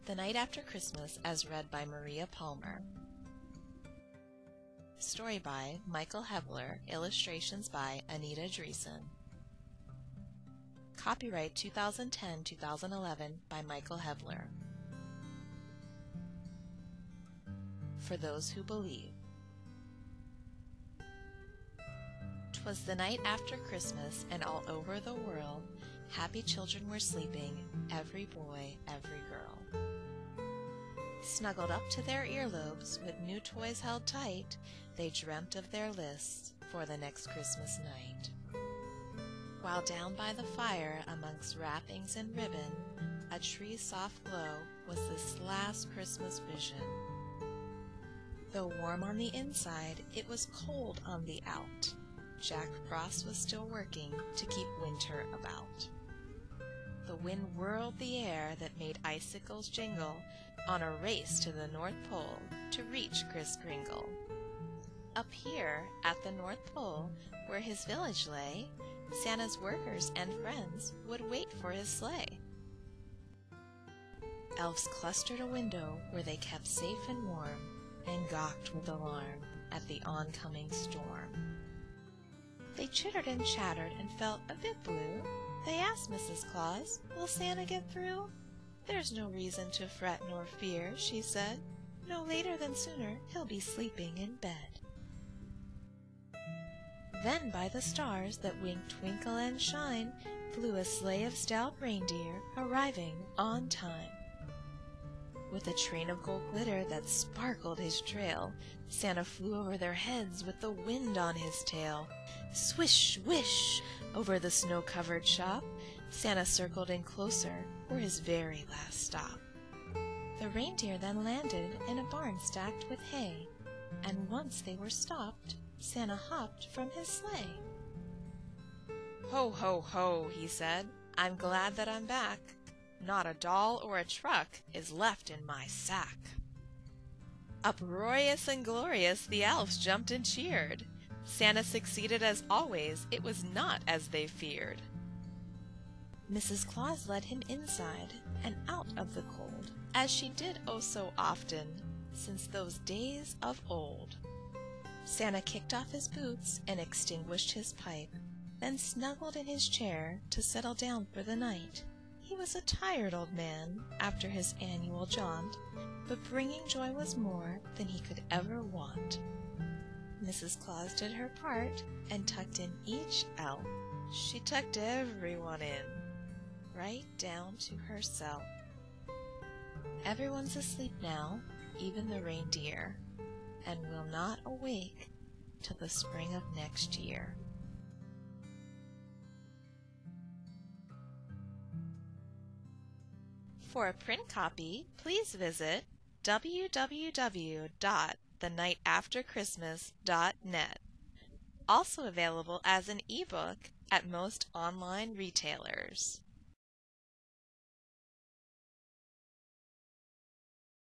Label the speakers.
Speaker 1: The Night After Christmas, as read by Maria Palmer. Story by Michael Hebler, illustrations by Anita Driessen. Copyright 2010-2011 by Michael Hebler. For Those Who Believe. 'Twas the night after Christmas, and all over the world happy children were sleeping, every boy, every girl. Snuggled up to their earlobes, with new toys held tight, they dreamt of their lists for the next Christmas night. While down by the fire, amongst wrappings and ribbon, a tree's soft glow was this last Christmas vision. Though warm on the inside, it was cold on the out. Jack Frost was still working to keep winter about. The wind whirled the air that made icicles jingle on a race to the North Pole to reach Kris Kringle. Up here at the North Pole, where his village lay, Santa's workers and friends would wait for his sleigh. Elves clustered a window where they kept safe and warm and gawked with alarm at the oncoming storm. They chittered and chattered and felt a bit blue. They asked Mrs. Claus, "Will Santa get through?" "There's no reason to fret nor fear," she said. "No later than sooner he'll be sleeping in bed." Then by the stars that wink, twinkle, and shine flew a sleigh of stout reindeer, arriving on time. With a train of gold glitter that sparkled his trail, Santa flew over their heads with the wind on his tail. Swish, swish, over the snow-covered shop, Santa circled in closer for his very last stop. The reindeer then landed in a barn stacked with hay, and once they were stopped, Santa hopped from his sleigh. "Ho, ho, ho," he said, "I'm glad that I'm back. Not a doll or a truck is left in my sack." Uproarious and glorious, the elves jumped and cheered. Santa succeeded as always, it was not as they feared. Mrs. Claus led him inside and out of the cold, as she did oh so often since those days of old. Santa kicked off his boots and extinguished his pipe, then snuggled in his chair to settle down for the night. He was a tired old man after his annual jaunt, but bringing joy was more than he could ever want. Mrs. Claus did her part and tucked in each elf. She tucked everyone in, right down to herself. Everyone's asleep now, even the reindeer, and will not awake till the spring of next year. For a print copy, please visit www.thenightafterchristmas.net. Also available as an ebook at most online retailers.